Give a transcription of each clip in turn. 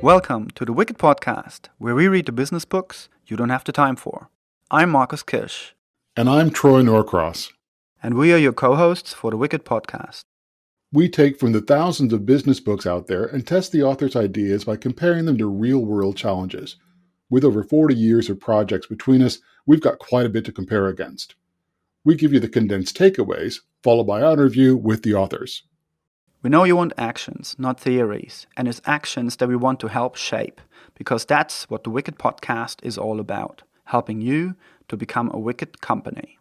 Welcome to the Wicked Podcast, where we read the business books you don't have the time for. I'm Marcus Kirsch. And I'm Troy Norcross. And we are your co-hosts for the Wicked Podcast. We take from the thousands of business books out there and test the author's ideas by comparing them to real-world challenges. With over 40 years of projects between us, we've got quite a bit to compare against. We give you the condensed takeaways, followed by our interview with the authors. We know you want actions, not theories, and it's actions that we want to help shape, because that's what the Wicked Podcast is all about, helping you to become a wicked company.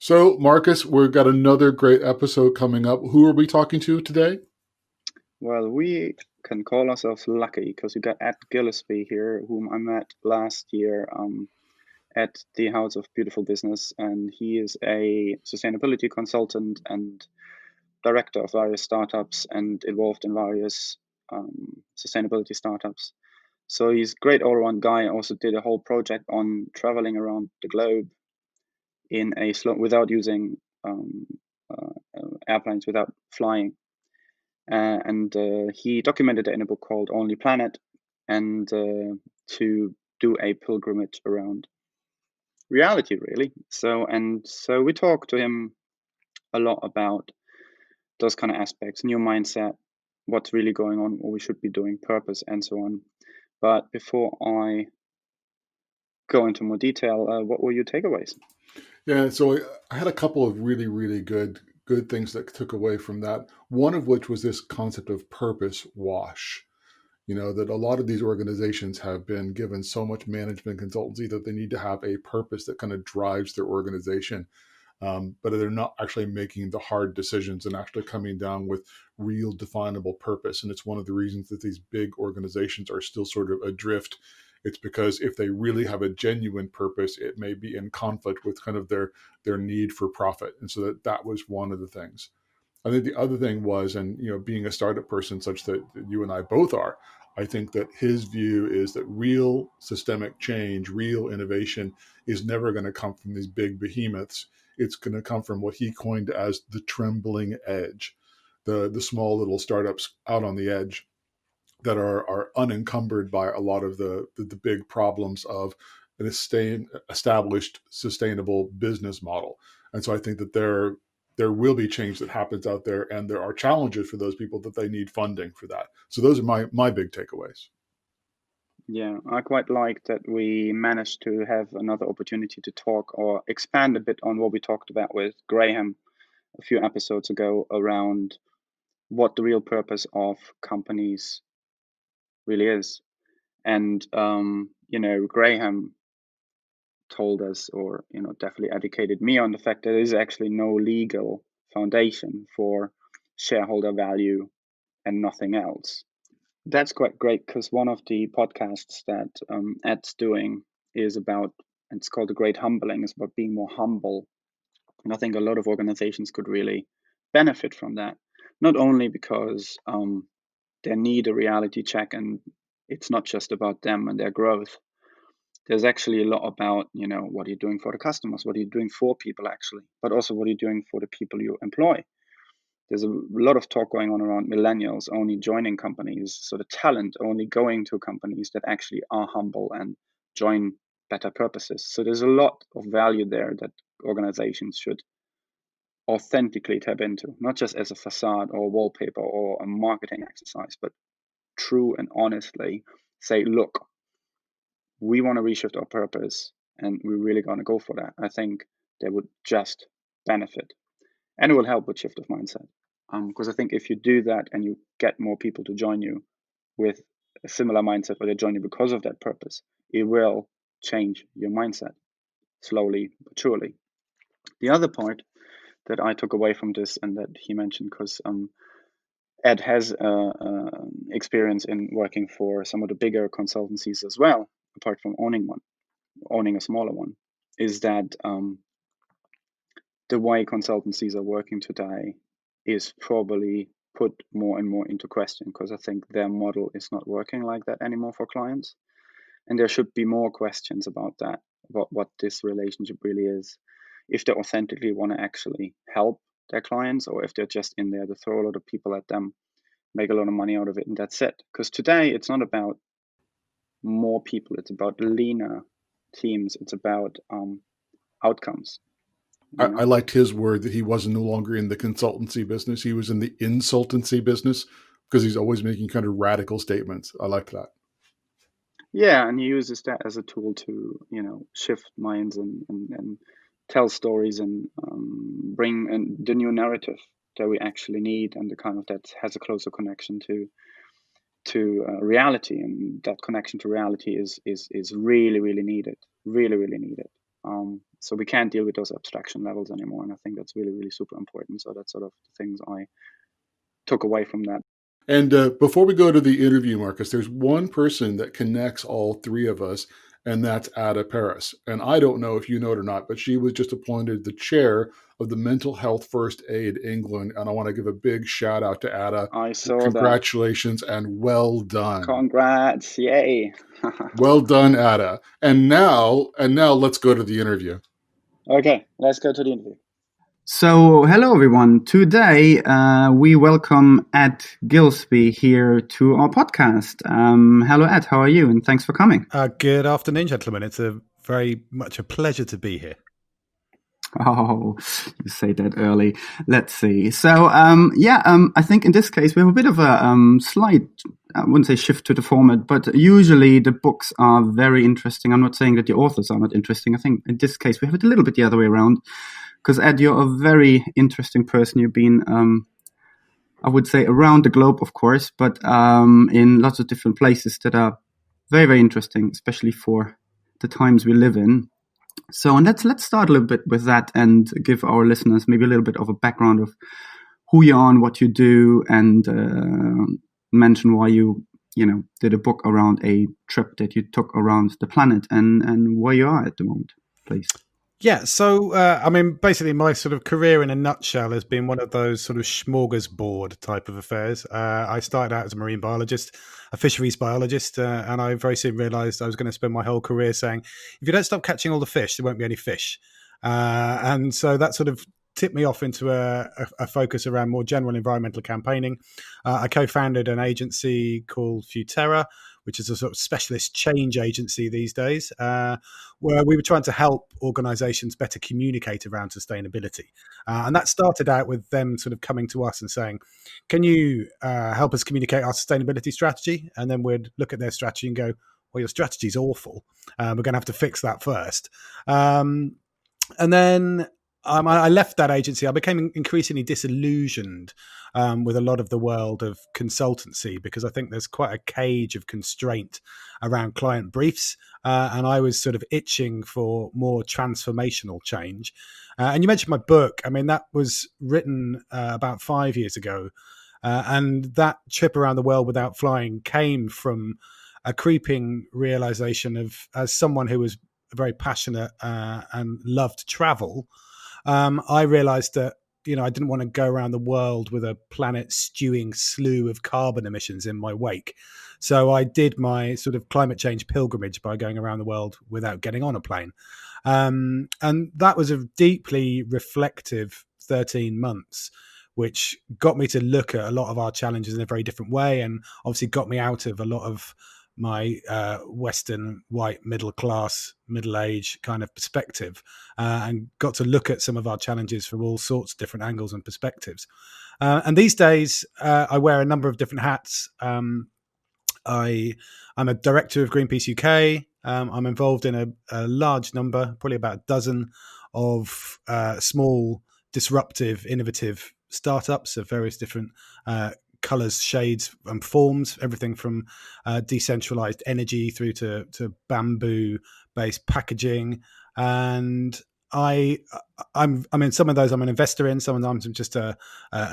So, Marcus, we've got another great episode coming up. Who are we talking to today? Well, we can call ourselves lucky because we got Ed Gillespie here, whom I met last year at the House of Beautiful Business, and he is a sustainability consultant and director of various startups and involved in various sustainability startups. So he's a great all-around guy. Also did a whole project on traveling around the globe in a without using airplanes, without flying. And he documented it in a book called Only Planet, and to do a pilgrimage around reality, really. So we talked to him a lot about those kind of aspects, new mindset, what's really going on, what we should be doing, purpose, and so on. But before I go into more detail, what were your takeaways? Yeah, so I had a couple of really, really good things that I took away from that. One of which was this concept of purpose wash. You know, that a lot of these organizations have been given so much management consultancy that they need to have a purpose that kind of drives their organization. But they're not actually making the hard decisions and actually coming down with real definable purpose. And it's one of the reasons that these big organizations are still sort of adrift. It's because if they really have a genuine purpose, it may be in conflict with kind of their need for profit. And so that was one of the things. I think the other thing was, and you know, being a startup person such that you and I both are, I think that his view is that real systemic change, real innovation is never going to come from these big behemoths. It's going to come from what he coined as the trembling edge, the small little startups out on the edge that are unencumbered by a lot of the big problems of an established sustainable business model. And so I think that there will be change that happens out there, and there are challenges for those people that they need funding for that. So those are my big takeaways. Yeah, I quite like that we managed to have another opportunity to talk or expand a bit on what we talked about with Graham a few episodes ago around what the real purpose of companies really is. And, Graham told us, or, definitely educated me on the fact that there is actually no legal foundation for shareholder value and nothing else. That's quite great because one of the podcasts that Ed's doing is about, it's called The Great Humbling, it's about being more humble. And I think a lot of organizations could really benefit from that, not only because they need a reality check and it's not just about them and their growth. There's actually a lot about, what are you doing for the customers? What are you doing for people actually? But also what are you doing for the people you employ? There's a lot of talk going on around millennials only joining companies, so the talent only going to companies that actually are humble and join better purposes. So there's a lot of value there that organizations should authentically tap into, not just as a facade or a wallpaper or a marketing exercise, but true and honestly say, look, we want to reshift our purpose and we're really going to go for that. I think they would just benefit, and it will help with shift of mindset. Because I think if you do that and you get more people to join you with a similar mindset, or they join you because of that purpose, it will change your mindset slowly but surely. The other part that I took away from this and that he mentioned, because Ed has experience in working for some of the bigger consultancies as well, apart from owning a smaller one, is that the way consultancies are working today is probably put more and more into question, because I think their model is not working like that anymore for clients. And there should be more questions about that, about what this relationship really is, if they authentically want to actually help their clients, or if they're just in there to throw a lot of people at them, make a lot of money out of it, and that's it. Because today it's not about more people, it's about leaner teams, it's about outcomes. I liked his word that he wasn't no longer in the consultancy business. He was in the insultancy business, because he's always making kind of radical statements. I like that. Yeah, and he uses that as a tool to, shift minds and tell stories and bring in the new narrative that we actually need, and the kind of that has a closer connection to reality, and that connection to reality is really, really needed, really, really needed. So we can't deal with those abstraction levels anymore, and I think that's really, really super important. So that's sort of the things I took away from that. And before we go to the interview, Marcus, there's one person that connects all three of us, and that's Ada Paris. And I don't know if you know it or not, but she was just appointed the chair of the Mental Health First Aid England. And I want to give a big shout out to Ada. I saw Congratulations and well done. Congrats. Yay. Well done, Ada. And now let's go to the interview. Okay, let's go to the interview. So, hello everyone. Today we welcome Ed Gillespie here to our podcast. Hello, Ed. How are you? And thanks for coming. Good afternoon, gentlemen. It's very much a pleasure to be here. Oh, you say that early. Let's see. So, I think in this case we have a bit of a slight, I wouldn't say shift to the format, but usually the books are very interesting. I'm not saying that the authors are not interesting. I think in this case we have it a little bit the other way around. Because, Ed, you're a very interesting person. You've been, I would say, around the globe, of course, but in lots of different places that are very, very interesting, especially for the times we live in. So, and let's start a little bit with that and give our listeners maybe a little bit of a background of who you are and what you do, and mention why you did a book around a trip that you took around the planet and where you are at the moment, please. Yeah, so basically my sort of career in a nutshell has been one of those sort of smorgasbord type of affairs. I started out as a marine biologist, a fisheries biologist, and I very soon realised I was going to spend my whole career saying, if you don't stop catching all the fish, there won't be any fish. And so that sort of tipped me off into a focus around more general environmental campaigning. I co-founded an agency called Futerra, which is a sort of specialist change agency these days, where we were trying to help organizations better communicate around sustainability. And that started out with them sort of coming to us and saying, can you help us communicate our sustainability strategy? And then we'd look at their strategy and go, well, your strategy's awful. We're going to have to fix that first. And then I left that agency. I became increasingly disillusioned with a lot of the world of consultancy, because I think there's quite a cage of constraint around client briefs. And I was sort of itching for more transformational change. And you mentioned my book. I mean, that was written about 5 years ago. And that trip around the world without flying came from a creeping realization of, as someone who was very passionate and loved travel, I realized that, I didn't want to go around the world with a planet stewing slew of carbon emissions in my wake. So I did my sort of climate change pilgrimage by going around the world without getting on a plane. And that was a deeply reflective 13 months, which got me to look at a lot of our challenges in a very different way, and obviously got me out of a lot of my Western white middle class, middle age kind of perspective, and got to look at some of our challenges from all sorts of different angles and perspectives. And these days, I wear a number of different hats. I'm a director of Greenpeace UK. I'm involved in a large number, probably about a dozen, of small, disruptive, innovative startups of various different colors, shades, and forms. Everything from decentralized energy through to bamboo-based packaging. And I'm in some of those I'm an investor in, some of them I'm just a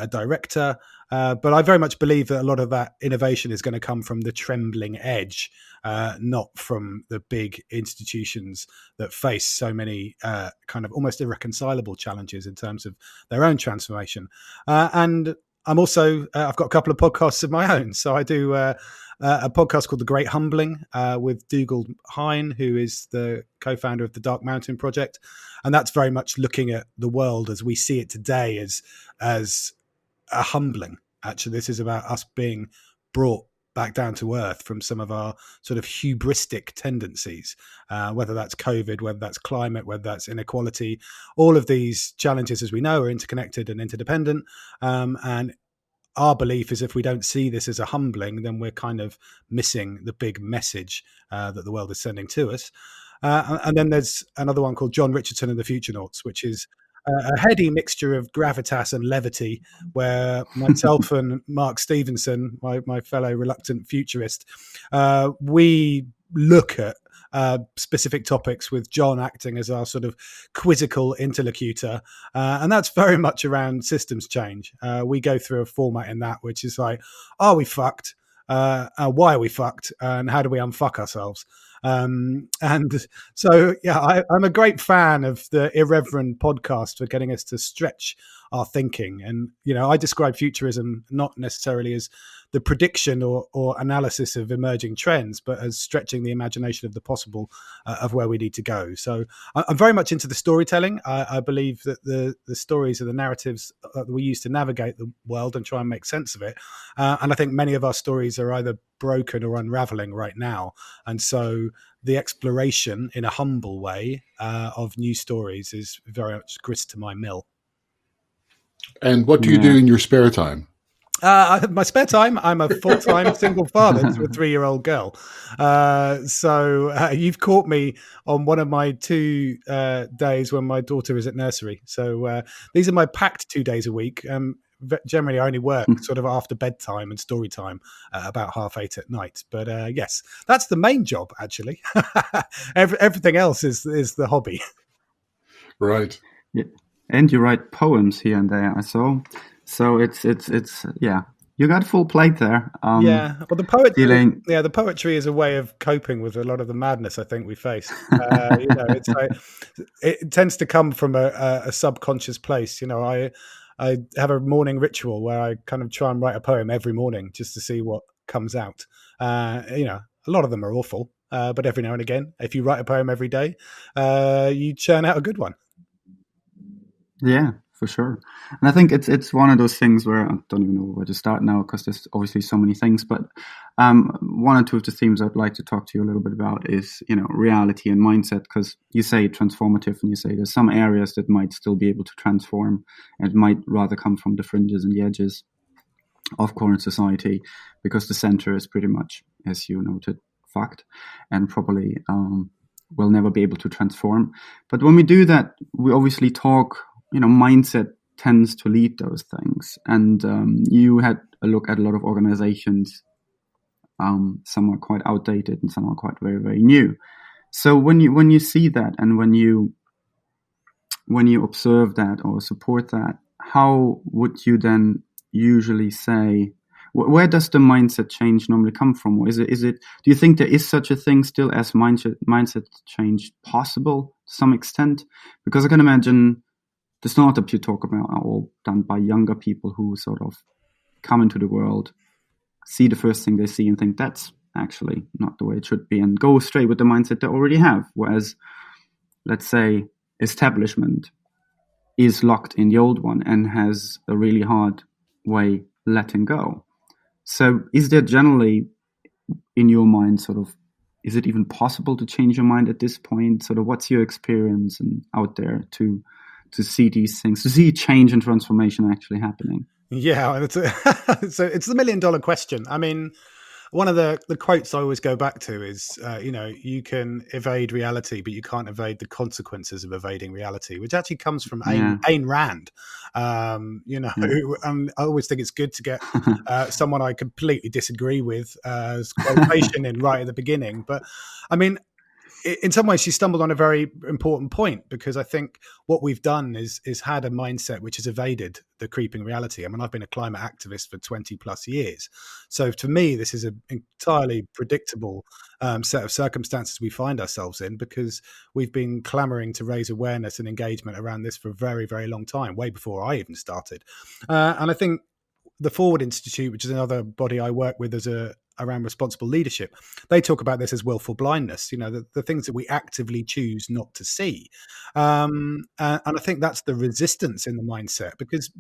director. But I very much believe that a lot of that innovation is going to come from the trembling edge, not from the big institutions that face so many kind of almost irreconcilable challenges in terms of their own transformation. And I'm also I've got a couple of podcasts of my own. So I do a podcast called The Great Humbling with Dougal Hine, who is the co-founder of the Dark Mountain Project, and that's very much looking at the world as we see it today as a humbling. Actually, this is about us being brought back down to earth from some of our sort of hubristic tendencies, whether that's COVID, whether that's climate, whether that's inequality. All of these challenges, as we know, are interconnected and interdependent. And our belief is if we don't see this as a humbling, then we're kind of missing the big message that the world is sending to us. And then there's another one called John Richardson and the Futurenauts, which is a heady mixture of gravitas and levity, where myself and Mark Stevenson, my fellow reluctant futurist, we look at specific topics with John acting as our sort of quizzical interlocutor. And that's very much around systems change. We go through a format in that, which is like, are we fucked? Why are we fucked? And how do we unfuck ourselves? And so, yeah, I'm a great fan of the Irreverent podcast for getting us to stretch our thinking. And, you know, I describe futurism not necessarily as the prediction or analysis of emerging trends, but as stretching the imagination of the possible of where we need to go. So I'm very much into the storytelling. I believe that the stories are the narratives that we use to navigate the world and try and make sense of it. And I think many of our stories are either broken or unraveling right now. And so the exploration in a humble way of new stories is very much grist to my mill. And what do you do in your spare time? My spare time, I'm a full-time single father to a 3-year-old girl. So you've caught me on one of my 2 days when my daughter is at nursery. So these are my packed 2 days a week. Generally, I only work sort of after bedtime and story time about 8:30 at night. But yes, that's the main job, actually. Everything else is the hobby. Right. Yeah. And you write poems here and there, I saw. So it's yeah, you got a full plate there. Yeah, well, the poetry is a way of coping with a lot of the madness I think we face. You know, it's like, it tends to come from a subconscious place. You know, I have a morning ritual where I kind of try and write a poem every morning just to see what comes out. You know, a lot of them are awful, but every now and again, if you write a poem every day, you churn out a good one. Yeah, for sure. And I think it's one of those things where I don't even know where to start now because there's obviously so many things. But one or two of the themes I'd like to talk to you a little bit about is, you know, reality and mindset, because you say transformative and you say there's some areas that might still be able to transform and might rather come from the fringes and the edges of current society, because the center is pretty much, as you noted, fucked and probably will never be able to transform. But when we do that, we obviously talk, you know, mindset tends to lead those things. And you had a look at a lot of organizations. Some are quite outdated and some are quite very, very new. So when you see that and when you observe that or support that, how would you then usually say, where does the mindset change normally come from? Or is it? Do you think there is such a thing still as mindset change possible to some extent? Because I can imagine the startups you talk about are all done by younger people who sort of come into the world, see the first thing they see and think that's actually not the way it should be, and go straight with the mindset they already have. Whereas, let's say, establishment is locked in the old one and has a really hard way letting go. So is there generally, in your mind, sort of, is it even possible to change your mind at this point? Sort of what's your experience and out there to see these things, to see change and transformation actually happening? Yeah, it's the $1 million question. I mean, one of the quotes I always go back to is, you know, you can evade reality, but you can't evade the consequences of evading reality, which actually comes from Ayn Rand. You know, and I always think it's good to get someone I completely disagree with as quotation in right at the beginning. But I mean, in some ways, she stumbled on a very important point, because I think what we've done is had a mindset which has evaded the creeping reality. I mean, I've been a climate activist for 20 plus years. So to me, this is an entirely predictable set of circumstances we find ourselves in, because we've been clamoring to raise awareness and engagement around this for a very, very long time, way before I even started. And I think the Forward Institute, which is another body I work with around responsible leadership, they talk about this as willful blindness, the things that we actively choose not to see. And I think that's the resistance in the mindset because,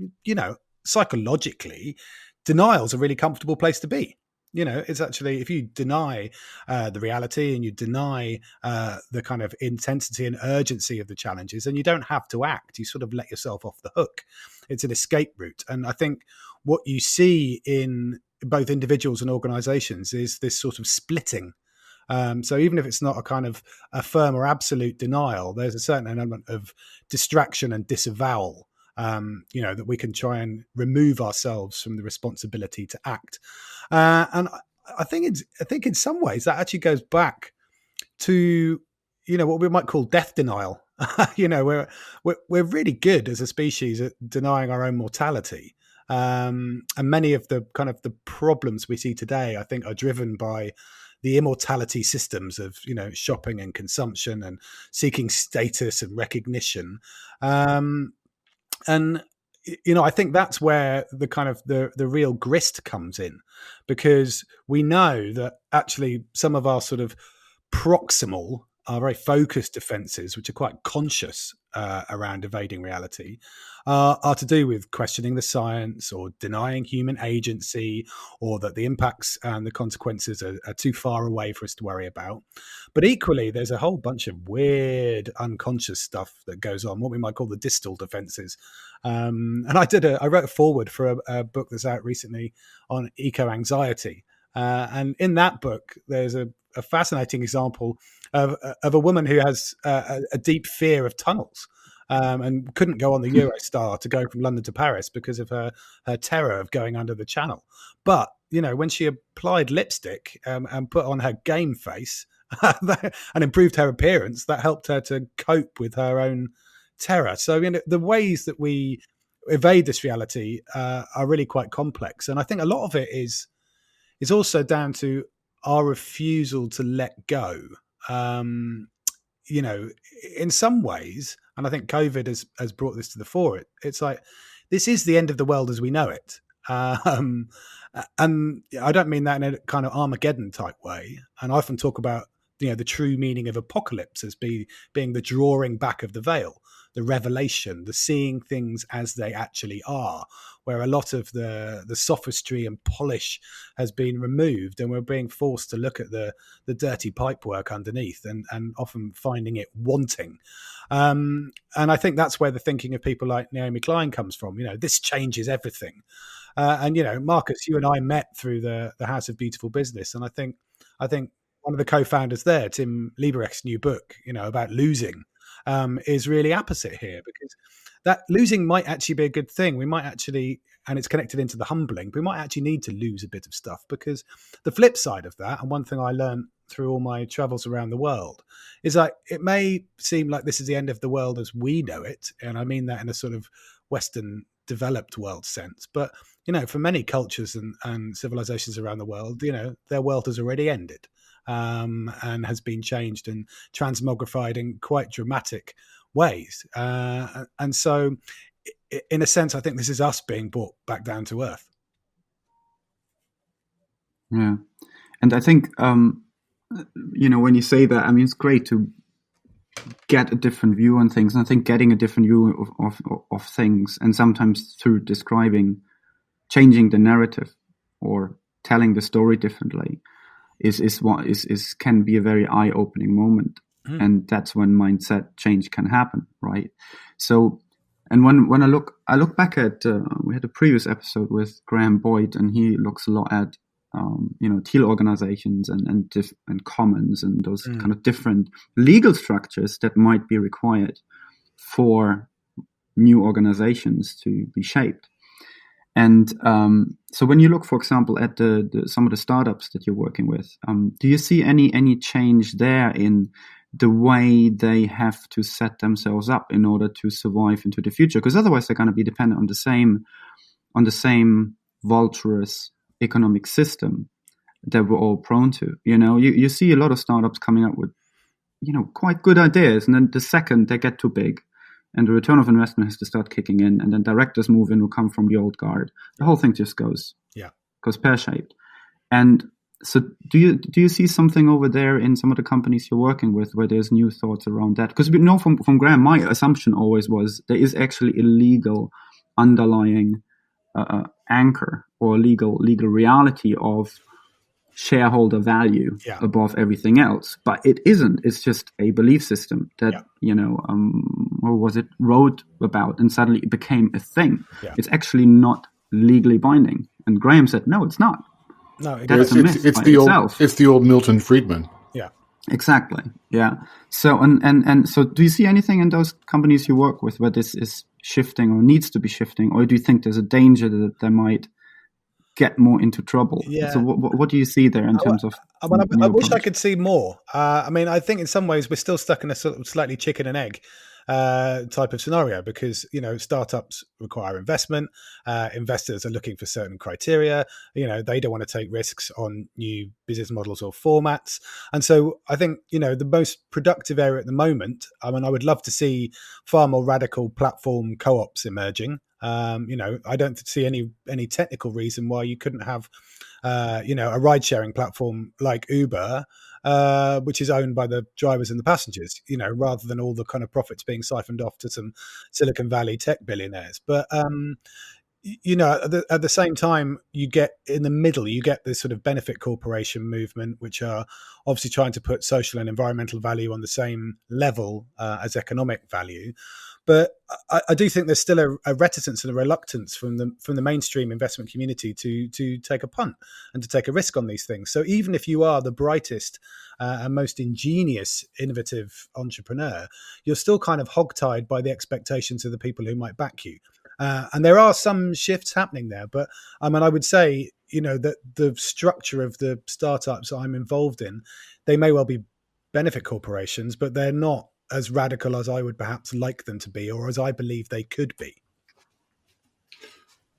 psychologically, denial is a really comfortable place to be. It's actually, if you deny the reality and you deny the kind of intensity and urgency of the challenges, then you don't have to act. You sort of let yourself off the hook. It's an escape route. And I think what you see in both individuals and organizations is this sort of splitting. So even if it's not a kind of a firm or absolute denial, there's a certain element of distraction and disavowal, that we can try and remove ourselves from the responsibility to act. And I think in some ways that actually goes back to, what we might call death denial. We're really good as a species at denying our own mortality. And many of the kind of the problems we see today, I think, are driven by the immortality systems of, shopping and consumption and seeking status and recognition. And I think that's where the kind of the real grist comes in, because we know that actually some of our sort of proximal, our very focused defenses, which are quite conscious around evading reality, are to do with questioning the science or denying human agency, or that the impacts and the consequences are too far away for us to worry about. But equally, there's a whole bunch of weird unconscious stuff that goes on, what we might call the distal defenses. And I wrote a foreword for a book that's out recently on eco-anxiety. And in that book, there's a fascinating example of a woman who has a deep fear of tunnels, and couldn't go on the Eurostar to go from London to Paris because of her terror of going under the channel. But, when she applied lipstick and put on her game face and improved her appearance, that helped her to cope with her own terror. So, the ways that we evade this reality are really quite complex. And I think a lot of it is also down to our refusal to let go. In some ways, and I think COVID has brought this to the fore, it's like, this is the end of the world as we know it. And I don't mean that in a kind of Armageddon type way. And I often talk about, the true meaning of apocalypse as being the drawing back of the veil, the revelation, the seeing things as they actually are, where a lot of the sophistry and polish has been removed, and we're being forced to look at the dirty pipework underneath, and often finding it wanting. And I think that's where the thinking of people like Naomi Klein comes from. This changes everything. And Marcus, you and I met through the House of Beautiful Business, and I think one of the co-founders there, Tim Lieberecht's new book, about losing, is really apposite here, because that losing might actually be a good thing. We might actually, and it's connected into the humbling, we might actually need to lose a bit of stuff, because the flip side of that, and one thing I learned through all my travels around the world, is like, it may seem like this is the end of the world as we know it, and I mean that in a sort of Western developed world sense, but for many cultures and civilizations around the world, their world has already ended. And has been changed and transmogrified in quite dramatic ways. And so, in a sense, I think this is us being brought back down to earth. Yeah. And I think, when you say that, I mean, it's great to get a different view on things. And I think getting a different view of things, and sometimes through describing, changing the narrative or telling the story differently, is can be a very eye-opening moment. And that's when mindset change can happen, right? So, and when I look back at we had a previous episode with Graham Boyd, and he looks a lot at teal organizations and commons and those kind of different legal structures that might be required for new organizations to be shaped. And so when you look, for example, at some of the startups that you're working with, do you see any change there in the way they have to set themselves up in order to survive into the future? Because otherwise they're going to be dependent on the same vulturous economic system that we're all prone to. You see a lot of startups coming up with quite good ideas, and then the second they get too big and the return of investment has to start kicking in, and then directors move in who come from the old guard. The whole thing just goes pear-shaped. And so do you see something over there in some of the companies you're working with where there's new thoughts around that? Because we know from Graham, my assumption always was there is actually a legal underlying anchor or legal reality of shareholder value above everything else, but it isn't. It's just a belief system that what was it, wrote about, and suddenly it became a thing. It's actually not legally binding. And Graham said, no, it's not. No, it's the old Milton Friedman. Yeah, exactly. Yeah. So and so, do you see anything in those companies you work with where this is shifting or needs to be shifting, or do you think there's a danger that they might get more into trouble? Yeah. So what do you see there in terms of? I wish I could see more. I mean, I think in some ways we're still stuck in a sort of slightly chicken and egg type of scenario, because startups require investment. Investors are looking for certain criteria. They don't want to take risks on new business models or formats. And so I think the most productive area at the moment, I mean, I would love to see far more radical platform co-ops emerging. I don't see any technical reason why you couldn't have a ride sharing platform like Uber, which is owned by the drivers and the passengers, rather than all the kind of profits being siphoned off to some Silicon Valley tech billionaires. But at the same time, you get in the middle, you get this sort of benefit corporation movement, which are obviously trying to put social and environmental value on the same level as economic value. But I do think there's still a reticence and a reluctance from the mainstream investment community to take a punt and to take a risk on these things. So even if you are the brightest and most ingenious, innovative entrepreneur, you're still kind of hogtied by the expectations of the people who might back you. And there are some shifts happening there, but I mean, I would say, that the structure of the startups I'm involved in, they may well be benefit corporations, but they're not as radical as I would perhaps like them to be, or as I believe they could be.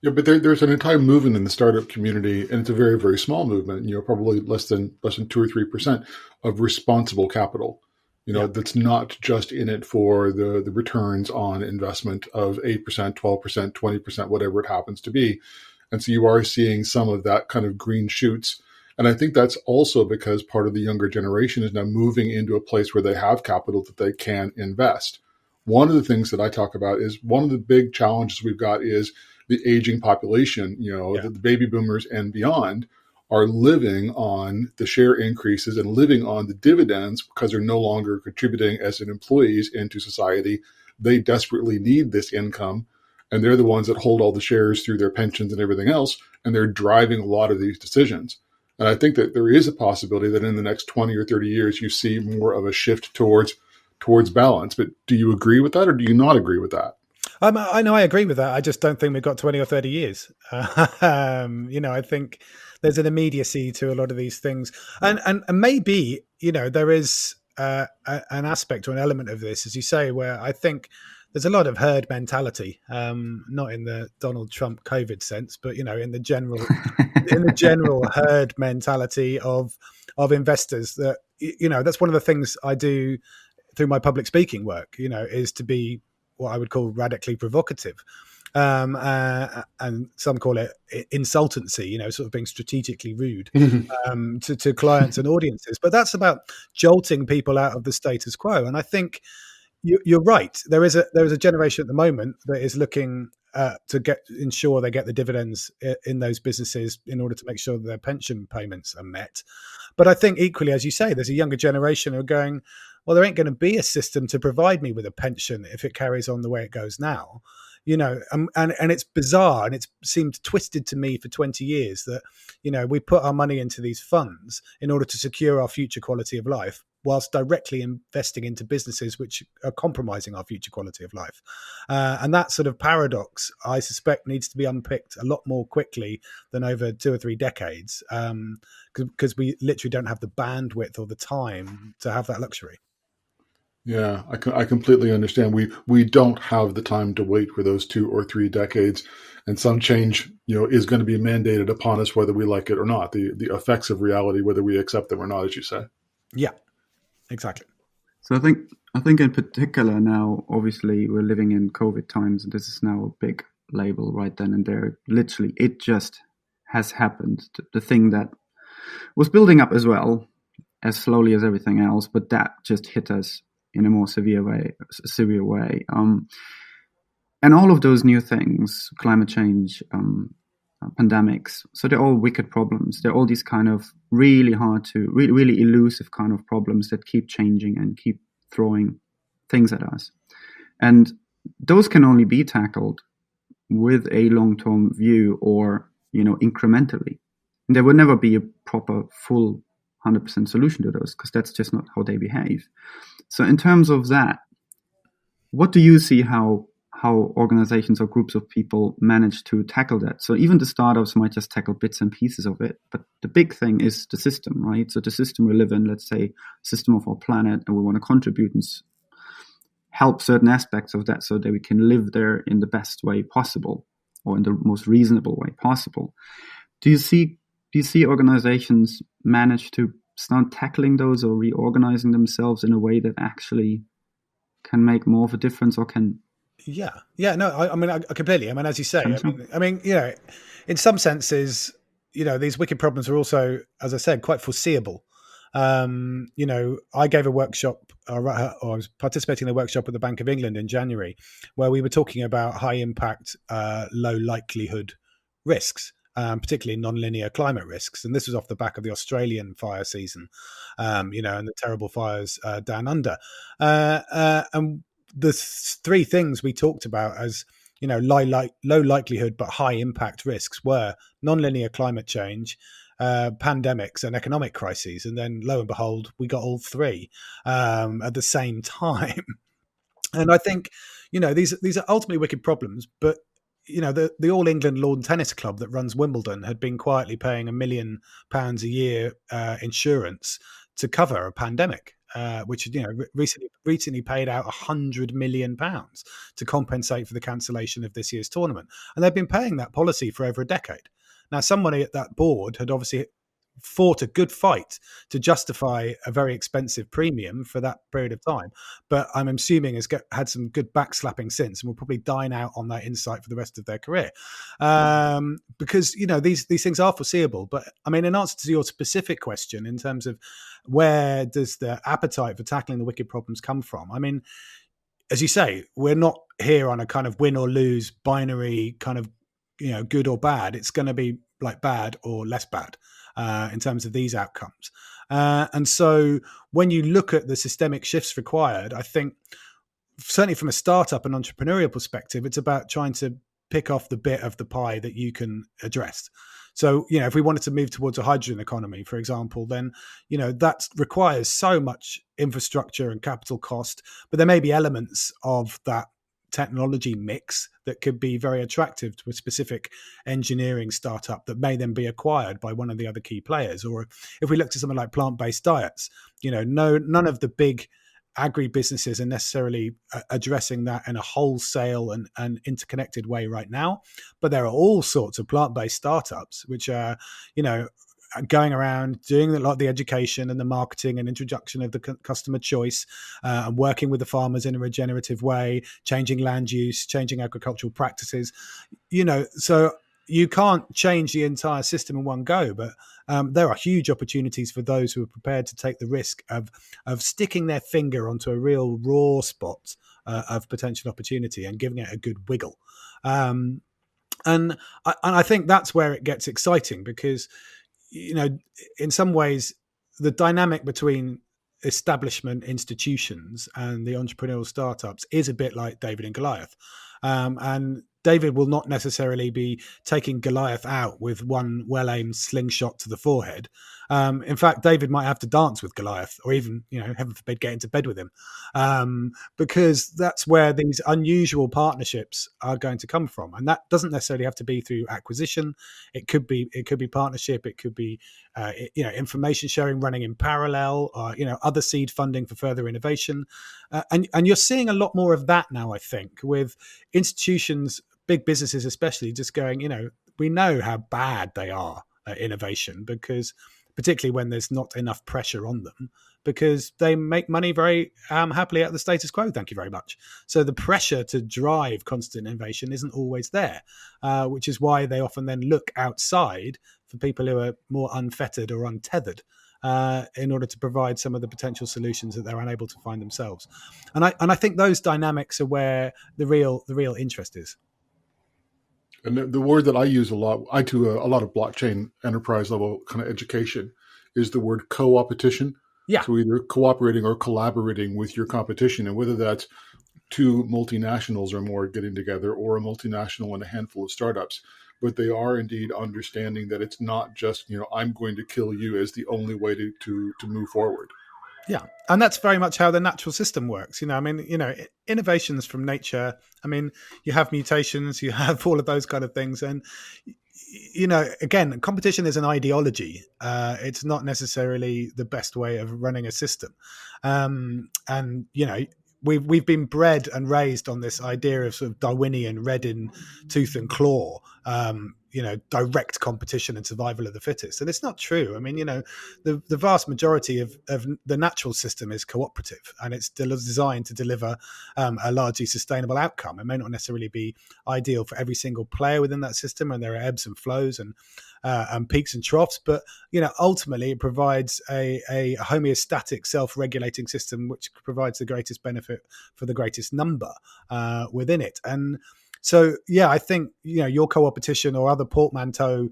Yeah, but there's an entire movement in the startup community, and it's a very, very small movement. Probably less than 2 or 3% of responsible capital. That's not just in it for the returns on investment of 8%, 12%, 20%, whatever it happens to be. And so you are seeing some of that kind of green shoots. And I think that's also because part of the younger generation is now moving into a place where they have capital that they can invest. One of the things that I talk about is one of the big challenges we've got is the aging population. The baby boomers and beyond are living on the share increases and living on the dividends because they're no longer contributing as an employees into society. They desperately need this income, and they're the ones that hold all the shares through their pensions and everything else, and they're driving a lot of these decisions. And I think that there is a possibility that in the next 20 or 30 years, you see more of a shift towards balance. But do you agree with that, or do you not agree with that? I know I agree with that. I just don't think we've got 20 or 30 years. I think there's an immediacy to a lot of these things. And maybe, there is an aspect or an element of this, as you say, where I think there's a lot of herd mentality, not in the Donald Trump COVID sense, but, in the general herd mentality of investors that, that's one of the things I do through my public speaking work, is to be what I would call radically provocative. And some call it insultancy, sort of being strategically rude to clients and audiences. But that's about jolting people out of the status quo. And I think you're right. There is a generation at the moment that is looking to ensure they get the dividends in those businesses in order to make sure that their pension payments are met. But I think equally, as you say, there's a younger generation who are going, well, there ain't going to be a system to provide me with a pension if it carries on the way it goes now. And it's bizarre, and it's seemed twisted to me for 20 years that, we put our money into these funds in order to secure our future quality of life, whilst directly investing into businesses which are compromising our future quality of life. And that sort of paradox, I suspect, needs to be unpicked a lot more quickly than over 2 or 3 decades, because we literally don't have the bandwidth or the time to have that luxury. Yeah, I completely understand. We don't have the time to wait for those 2 or 3 decades, and some change, is going to be mandated upon us whether we like it or not. The effects of reality, whether we accept them or not, as you say. Yeah, exactly. So I think in particular now, obviously we're living in COVID times, and this is now a big label right then and there. Literally, it just has happened. The thing that was building up as well, as slowly as everything else, but that just hit us in a more severe way. And all of those new things, climate change, pandemics, so they're all wicked problems. They're all these kind of really hard to, really elusive kind of problems that keep changing and keep throwing things at us. And those can only be tackled with a long-term view or, incrementally. And there will never be a proper, full 100% solution to those, because that's just not how they behave. So in terms of that, what do you see how organizations or groups of people manage to tackle that? So even the startups might just tackle bits and pieces of it, but the big thing is the system, right? So the system we live in, let's say, system of our planet, and we want to contribute and help certain aspects of that so that we can live there in the best way possible, or in the most reasonable way possible. Do you see organizations manage to start tackling those or reorganizing themselves in a way that actually can make more of a difference, or can? No, I completely. I mean, as you say, in some senses, these wicked problems are also, as I said, quite foreseeable. I gave a workshop, or I was participating in a workshop with the Bank of England in January, where we were talking about high impact, low likelihood risks, particularly non-linear climate risks. And this was off the back of the Australian fire season, and the terrible fires down under. And the three things we talked about as, low likelihood but high impact risks were non-linear climate change, pandemics, and economic crises. And then lo and behold, we got all three at the same time. And I think, these are ultimately wicked problems, but the All England Lawn Tennis Club that runs Wimbledon had been quietly paying £1 million a year insurance to cover a pandemic, which recently paid out £100 million to compensate for the cancellation of this year's tournament. And they've been paying that policy for over a decade. Now, somebody at that board had obviously fought a good fight to justify a very expensive premium for that period of time, but I'm assuming has had some good backslapping since, and will probably dine out on that insight for the rest of their career, because these things are foreseeable. But I mean, in answer to your specific question in terms of where does the appetite for tackling the wicked problems come from, I mean, as you say, we're not here on a kind of win or lose binary kind of good or bad. It's going to be like bad or less bad in terms of these outcomes. And so when you look at the systemic shifts required, I think certainly from a startup and entrepreneurial perspective, it's about trying to pick off the bit of the pie that you can address. So, if we wanted to move towards a hydrogen economy, for example, then, that requires so much infrastructure and capital cost, but there may be elements of that technology mix that could be very attractive to a specific engineering startup that may then be acquired by one of the other key players. Or if we look to something like plant-based diets, none of the big agri-businesses are necessarily addressing that in a wholesale and interconnected way right now, but there are all sorts of plant-based startups which are going around doing a lot of the education and the marketing and introduction of the customer choice, and working with the farmers in a regenerative way, changing land use, changing agricultural practices. So you can't change the entire system in one go, but there are huge opportunities for those who are prepared to take the risk of sticking their finger onto a real raw spot of potential opportunity and giving it a good wiggle. And I think that's where it gets exciting, because in some ways, the dynamic between establishment institutions and the entrepreneurial startups is a bit like David and Goliath. And David will not necessarily be taking Goliath out with one well-aimed slingshot to the forehead. In fact, David might have to dance with Goliath, or even, heaven forbid, get into bed with him, because that's where these unusual partnerships are going to come from. And that doesn't necessarily have to be through acquisition. It could be partnership. It could be, information sharing running in parallel, or, other seed funding for further innovation. And you're seeing a lot more of that now, I think, with institutions, big businesses especially, just going, we know how bad they are at innovation, because particularly when there's not enough pressure on them, because they make money very happily at the status quo. Thank you very much. So the pressure to drive constant innovation isn't always there, which is why they often then look outside for people who are more unfettered or untethered, in order to provide some of the potential solutions that they're unable to find themselves. And I think those dynamics are where the real interest is. And the word that I use a lot, I do a lot of blockchain enterprise level kind of education, is the word co-opetition. Yeah. So either cooperating or collaborating with your competition, and whether that's two multinationals or more getting together, or a multinational and a handful of startups. But they are indeed understanding that it's not just, I'm going to kill you as the only way to move forward. Yeah. And that's very much how the natural system works. Innovations from nature, you have mutations, you have all of those kind of things. And, again, competition is an ideology. It's not necessarily the best way of running a system. We've been bred and raised on this idea of sort of Darwinian red in tooth and claw, direct competition and survival of the fittest. And it's not true. The vast majority of the natural system is cooperative, and it's designed to deliver a largely sustainable outcome. It may not necessarily be ideal for every single player within that system, and there are ebbs and flows and peaks and troughs, but ultimately it provides a homeostatic, self-regulating system which provides the greatest benefit for the greatest number within it. And so, I think your co-opetition or other portmanteau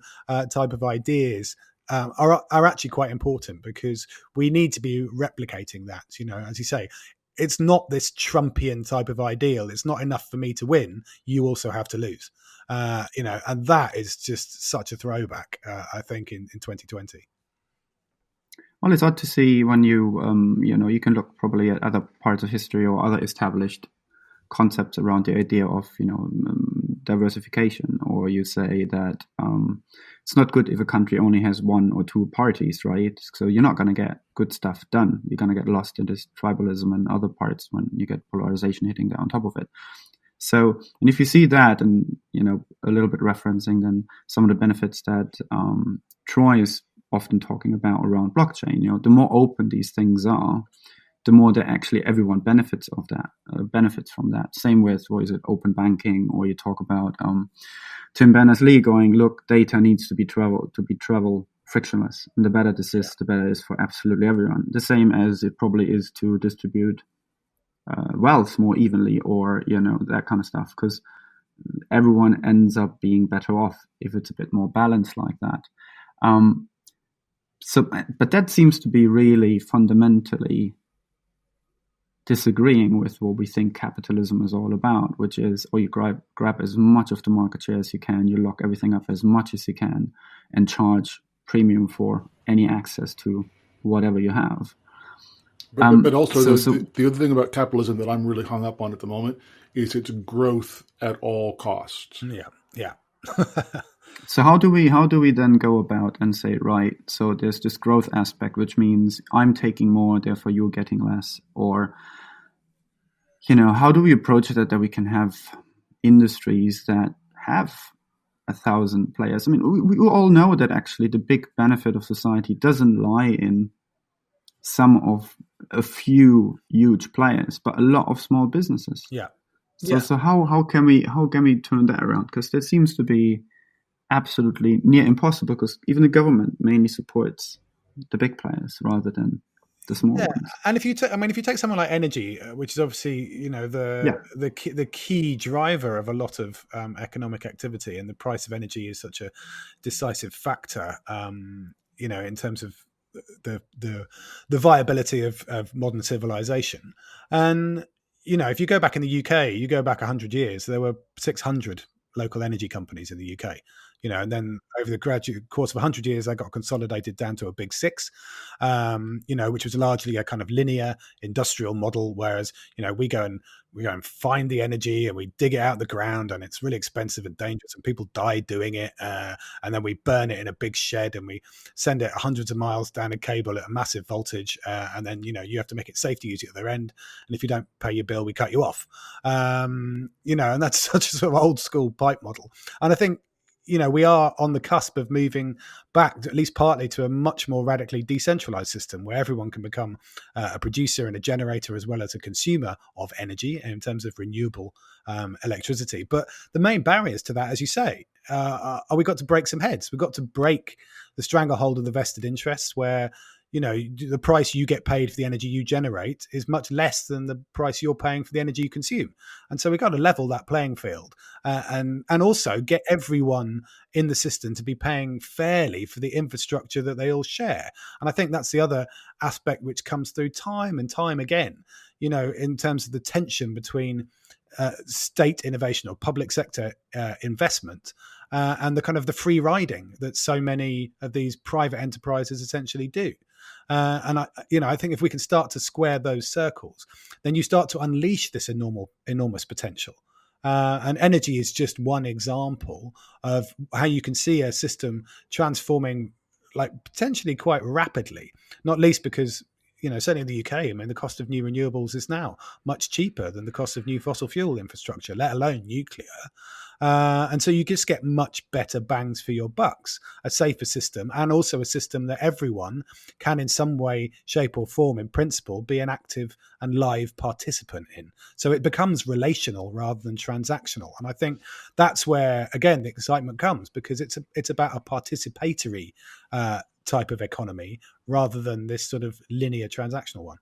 type of ideas are actually quite important, because we need to be replicating that. As you say, it's not this Trumpian type of ideal. It's not enough for me to win. You also have to lose. And that is just such a throwback, I think, in 2020. Well, it's odd to see when you can look probably at other parts of history or other established concepts around the idea of, diversification, or you say that it's not good if a country only has one or two parties, right? So you're not going to get good stuff done. You're going to get lost in this tribalism and other parts when you get polarization hitting there on top of it. So, and if you see that, and a little bit referencing then some of the benefits that Troy is often talking about around blockchain, the more open these things are, the more that actually everyone benefits of that, benefits from that. Same with, what is it, open banking, or you talk about Tim Berners-Lee going, look, data needs to be travel frictionless, and the better this is, the better it is for absolutely everyone. The same as it probably is to distribute wealth more evenly, or that kind of stuff, because everyone ends up being better off if it's a bit more balanced like that. But that seems to be really fundamentally disagreeing with what we think capitalism is all about, which is, you grab as much of the market share as you can, you lock everything up as much as you can, and charge premium for any access to whatever you have. But also the other thing about capitalism that I'm really hung up on at the moment is its growth at all costs. Yeah. So how do we then go about and say, right, so there's this growth aspect, which means I'm taking more, therefore you're getting less, or how do we approach it that we can have industries that have 1,000 players? We all know that actually the big benefit of society doesn't lie in some of a few huge players, but a lot of small businesses. Yeah. So how can we turn that around? Because there seems to be absolutely near impossible, because even the government mainly supports the big players rather than the small ones. And if you take someone like energy, which is obviously the key driver of a lot of economic activity, and the price of energy is such a decisive factor, in terms of the viability of modern civilization. And if you go back in the UK, you go back 100 years, there were 600 local energy companies in the UK. And then over the graduate course of 100 years, they got consolidated down to a big six, which was largely a kind of linear industrial model. Whereas, we go and find the energy and we dig it out of the ground, and it's really expensive and dangerous, and people die doing it. And then we burn it in a big shed, and we send it hundreds of miles down a cable at a massive voltage. And then, you have to make it safe to use it at their end. And if you don't pay your bill, we cut you off. And that's such a sort of old school pipe model. And I think, we are on the cusp of moving back, at least partly, to a much more radically decentralized system where everyone can become a producer and a generator as well as a consumer of energy in terms of renewable electricity. But the main barriers to that, as you say, are we got to break some heads. We've got to break the stranglehold of the vested interests where the price you get paid for the energy you generate is much less than the price you're paying for the energy you consume. And so we've got to level that playing field and also get everyone in the system to be paying fairly for the infrastructure that they all share. And I think that's the other aspect which comes through time and time again, in terms of the tension between state innovation or public sector investment and the kind of the free riding that so many of these private enterprises essentially do. And I think if we can start to square those circles, then you start to unleash this enormous potential. And energy is just one example of how you can see a system transforming, like potentially quite rapidly. Not least because certainly in the UK, I mean, the cost of new renewables is now much cheaper than the cost of new fossil fuel infrastructure, let alone nuclear. And so you just get much better bangs for your bucks, a safer system, and also a system that everyone can in some way, shape or form, in principle, be an active and live participant in. So it becomes relational rather than transactional. And I think that's where, again, the excitement comes, because it's about a participatory type of economy rather than this sort of linear transactional one.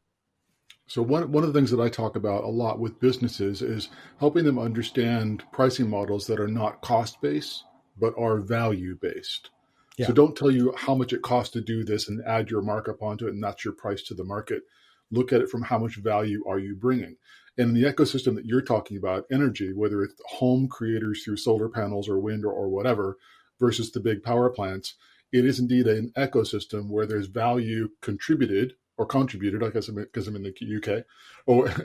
So one of the things that I talk about a lot with businesses is helping them understand pricing models that are not cost-based, but are value-based. Yeah. So don't tell you how much it costs to do this and add your markup onto it, and that's your price to the market. Look at it from how much value are you bringing. And in the ecosystem that you're talking about, energy, whether it's home creators through solar panels or wind or whatever, versus the big power plants, it is indeed an ecosystem where there's value contributed, I guess because I'm in the UK,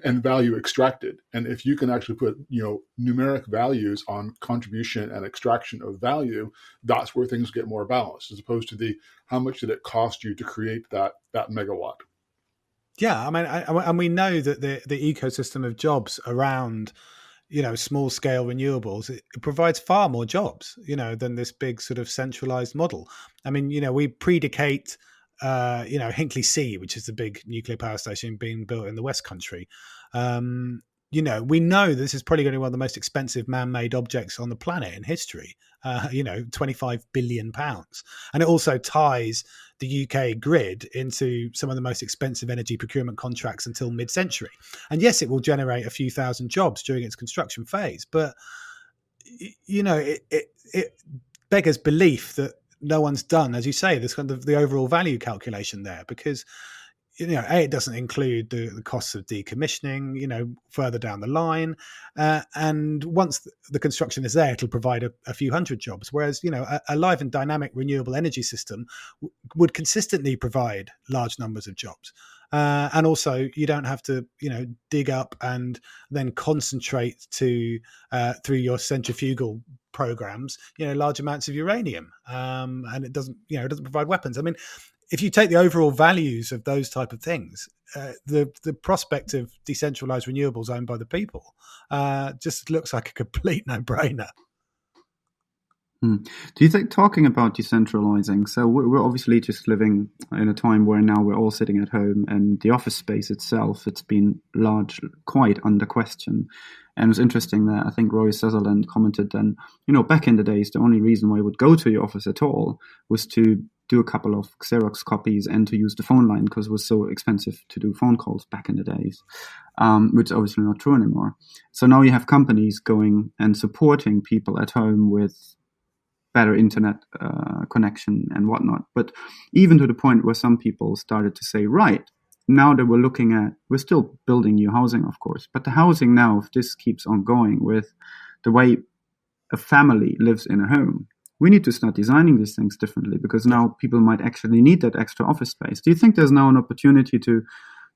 and value extracted. And if you can actually put, numeric values on contribution and extraction of value, that's where things get more balanced, as opposed to the how much did it cost you to create that megawatt. Yeah, I mean, and we know that the ecosystem of jobs around, small scale renewables, it provides far more jobs, than this big sort of centralized model. I mean, we predicate Hinkley C, which is the big nuclear power station being built in the West Country. We know this is probably going to be one of the most expensive man-made objects on the planet in history. £25 billion, and it also ties the UK grid into some of the most expensive energy procurement contracts until mid-century. And yes, it will generate a few thousand jobs during its construction phase, but it beggars belief that no one's done, as you say, this kind of the overall value calculation there, because it doesn't include the costs of decommissioning, further down the line, and once the construction is there, it'll provide a few hundred jobs. Whereas a live and dynamic renewable energy system would consistently provide large numbers of jobs, and also you don't have to dig up and then concentrate to through your centrifugal programs large amounts of uranium, and it doesn't provide weapons. I mean, if you take the overall values of those type of things, the prospect of decentralized renewables owned by the people just looks like a complete no-brainer. Do you think, talking about decentralizing, so we're obviously just living in a time where now we're all sitting at home, and the office space itself, it's been quite under question. And it was interesting that I think Roy Sutherland commented then, back in the days, the only reason why you would go to your office at all was to do a couple of Xerox copies and to use the phone line, because it was so expensive to do phone calls back in the days, which is obviously not true anymore. So now you have companies going and supporting people at home with better internet connection and whatnot. But even to the point where some people started to say, right, now that we're still building new housing, of course, but the housing now, if this keeps on going with the way a family lives in a home, we need to start designing these things differently, because now people might actually need that extra office space. Do you think there's now an opportunity to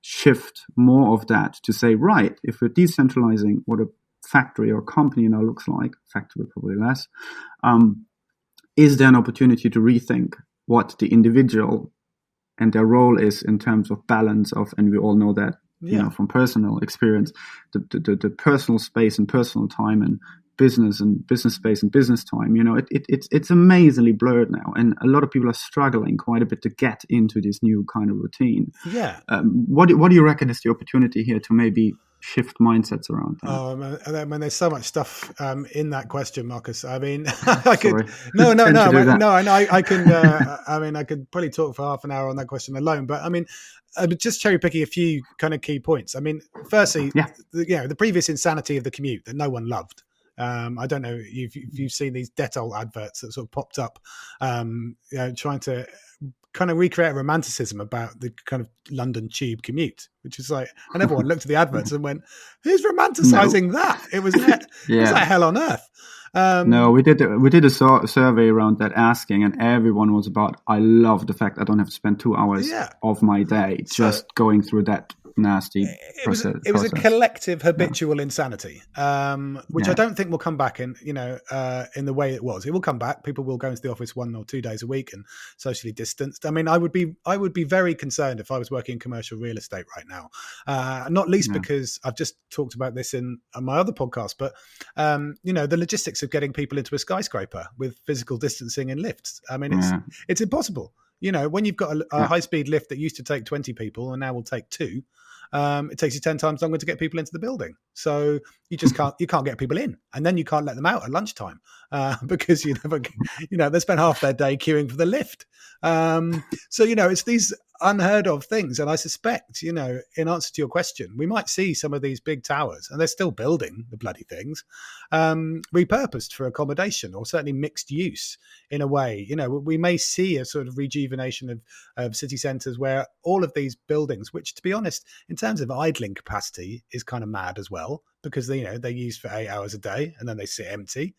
shift more of that, to say, right, if we're decentralizing what a factory or company now looks like, factory probably less, is there an opportunity to rethink what the individual and their role is in terms of balance of, and we all know that, from personal experience, the personal space and personal time and business and business space and business time. It's amazingly blurred now, and a lot of people are struggling quite a bit to get into this new kind of routine. Yeah. What do you reckon is the opportunity here to maybe shift mindsets around that? I mean, there's so much stuff in that question, Marcus. I mean, I could probably talk for half an hour on that question alone. But I mean, just cherry picking a few kind of key points. I mean, firstly, the previous insanity of the commute that no one loved. I don't know if you've seen these Dettol adverts that sort of popped up, trying to kind of recreate a romanticism about the kind of London tube commute, which is like, and everyone looked at the adverts and went, "Who's romanticizing that?" It was it was like hell on earth. No, we did a survey around that, asking, and everyone was about, "I love the fact I don't have to spend 2 hours of my day just going through that nasty process." It was a collective habitual insanity, which I don't think will come back in the way it was. It will come back. People will go into the office 1 or 2 days a week and socially distanced. I mean, I would be very concerned if I was working in commercial real estate right now, not least because I've just talked about this on my other podcast, but the logistics of getting people into a skyscraper with physical distancing and lifts. I mean, it's impossible. When you've got a high-speed lift that used to take 20 people and now will take 2, it takes you 10 times longer to get people into the building. So you just can't get people in, and then you can't let them out at lunchtime because they spend half their day queuing for the lift. So it's these unheard of things, and I suspect in answer to your question, we might see some of these big towers, and they're still building the bloody things, repurposed for accommodation or certainly mixed use in a way. We may see a sort of rejuvenation of city centres where all of these buildings, which to be honest, in terms of idling capacity, is kind of mad as well, because they're used for 8 hours a day and then they sit empty.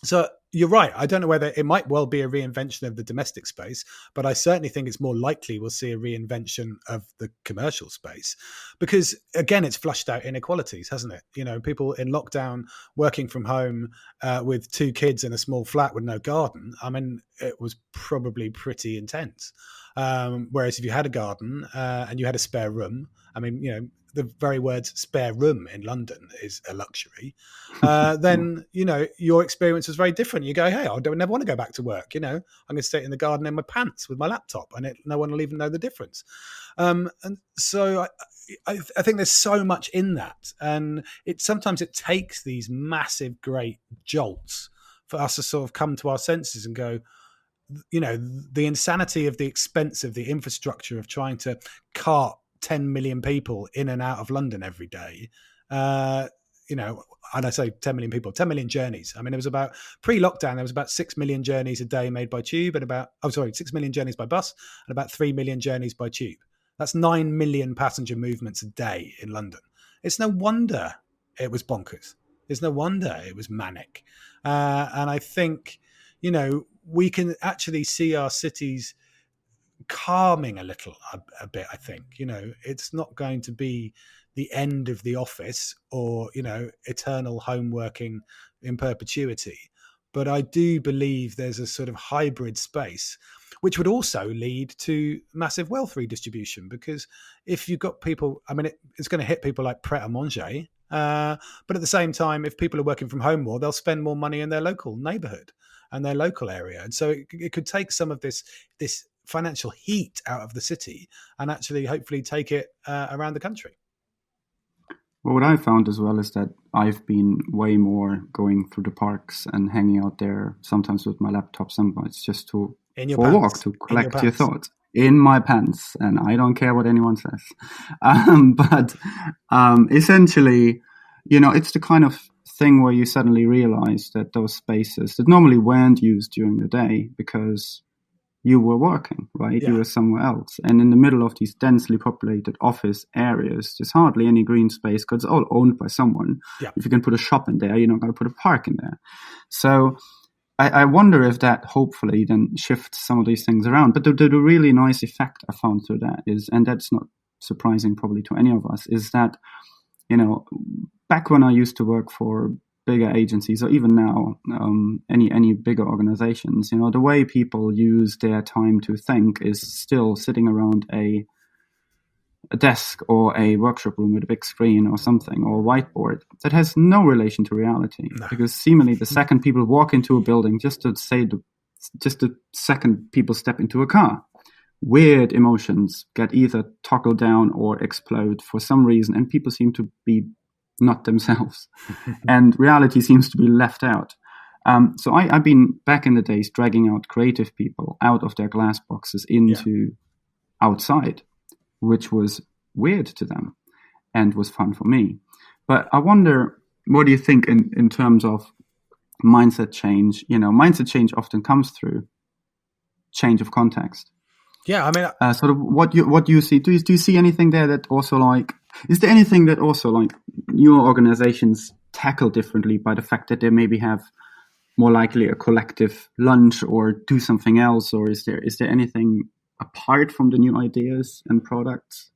So you're right. I don't know whether it might well be a reinvention of the domestic space, but I certainly think it's more likely we'll see a reinvention of the commercial space, because again, it's flushed out inequalities, hasn't it? People in lockdown working from home with 2 kids in a small flat with no garden. I mean, it was probably pretty intense. Whereas if you had a garden and you had a spare room, I mean, the very words spare room in London is a luxury, then, your experience was very different. You go, hey, I don't never want to go back to work. I'm going to stay in the garden in my pants with my laptop, and no one will even know the difference. And so I think there's so much in that. And sometimes it takes these massive, great jolts for us to sort of come to our senses and go, the insanity of the expense of the infrastructure of trying to cart 10 million people in and out of London every day. And I say 10 million people, 10 million journeys. I mean, it was about pre-lockdown, there was about 6 million journeys a day made by tube and 6 million journeys by bus and about 3 million journeys by tube. That's 9 million passenger movements a day in London. It's no wonder it was bonkers. It's no wonder it was manic. And I think, we can actually see our cities calming a little a bit. I think it's not going to be the end of the office or eternal home working in perpetuity, but I do believe there's a sort of hybrid space which would also lead to massive wealth redistribution, because if you've got people, I mean, it's going to hit people like Pret-a-Manger, but at the same time, if people are working from home more, they'll spend more money in their local neighborhood and their local area, and so it could take some of this financial heat out of the city and actually hopefully take it around the country. Well, what I found as well is that I've been way more going through the parks and hanging out there, sometimes with my laptop, sometimes just for a walk, to collect your thoughts. In my pants, and I don't care what anyone says. But essentially, it's the kind of thing where you suddenly realize that those spaces that normally weren't used during the day because you were working, right? Yeah. You were somewhere else. And in the middle of these densely populated office areas, there's hardly any green space because it's all owned by someone. Yeah. If you can put a shop in there, you're not going to put a park in there. So I wonder if that hopefully then shifts some of these things around. But the really nice effect I found through that is, and that's not surprising probably to any of us, is that, back when I used to work for bigger agencies, or even now, any bigger organizations, the way people use their time to think is still sitting around a a desk or a workshop room with a big screen or something, or a whiteboard, that has no relation to reality. No. Because seemingly the second people walk into a building, just the second people step into a car, weird emotions get either toggled down or explode for some reason, and people seem to be not themselves. And reality seems to be left out. So I've been, back in the days, dragging out creative people out of their glass boxes into outside, which was weird to them and was fun for me. But I wonder, what do you think in terms of mindset change? Mindset change often comes through change of context. Yeah, I mean, sort of what do you see? Do you see anything there that also, like, is there anything that also, like, your organizations tackle differently by the fact that they maybe have more likely a collective lunch or do something else, or is there anything apart from the new ideas and products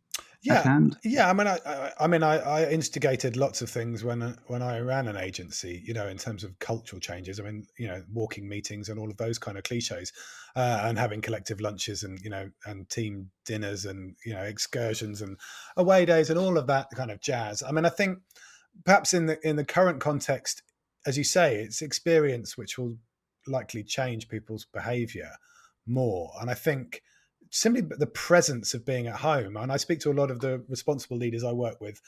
at hand? Yeah. I mean, I instigated lots of things when I ran an agency, in terms of cultural changes. I mean, walking meetings and all of those kind of cliches, and having collective lunches and, and team dinners and, excursions and away days and all of that kind of jazz. I mean, I think perhaps in the current context, as you say, it's experience which will likely change people's behavior more. And I think simply the presence of being at home, and I speak to a lot of the responsible leaders I work with,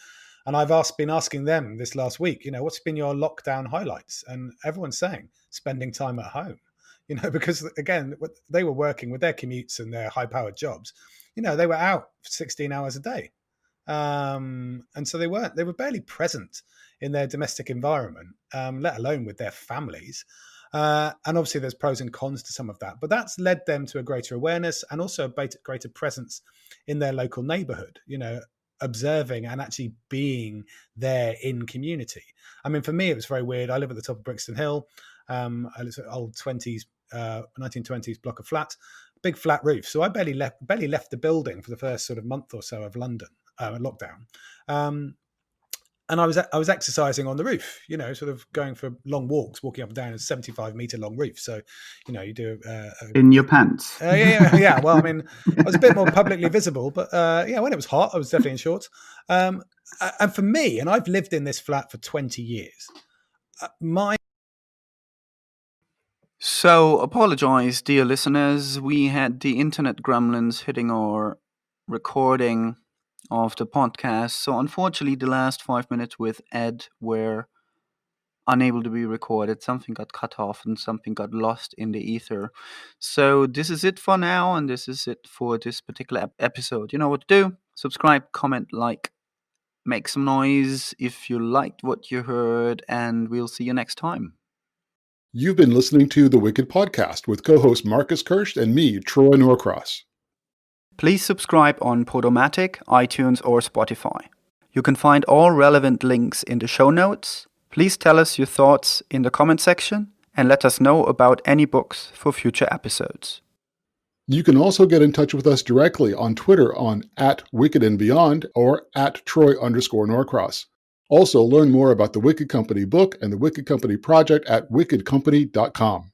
and I've been asking them this last week, what's been your lockdown highlights? And everyone's saying spending time at home, because again, they were working with their commutes and their high-powered jobs. They were out 16 hours a day. And so they were barely present in their domestic environment, let alone with their families. And obviously there's pros and cons to some of that, but that's led them to a greater awareness and also a greater presence in their local neighborhood, observing and actually being there in community. I mean, for me, it was very weird. I live at the top of Brixton Hill. I live at old 1920s block of flats, big flat roof. So I barely left the building for the first sort of month or so of London lockdown. And I was exercising on the roof, sort of going for long walks, walking up and down a 75-meter long roof. So, you do in your pants. Yeah. Well, I mean, I was a bit more publicly visible, but when it was hot, I was definitely in shorts. And for me, and I've lived in this flat for 20 years. So, apologize, dear listeners. We had the internet gremlins hitting our recording of the podcast. So, unfortunately, the last 5 minutes with Ed were unable to be recorded. Something got cut off and something got lost in the ether. So, this is it for now, and this is it for this particular episode. You know what to do. Subscribe, comment, like, make some noise if you liked what you heard, and we'll see you next time. You've been listening to The Wicked Podcast with co-host Marcus Kirsch and me, Troy Norcross. Please subscribe on Podomatic, iTunes, or Spotify. You can find all relevant links in the show notes. Please tell us your thoughts in the comment section and let us know about any books for future episodes. You can also get in touch with us directly on Twitter on @WickedandBeyond or @Troy_Norcross. Also, learn more about the Wicked Company book and the Wicked Company project at wickedcompany.com.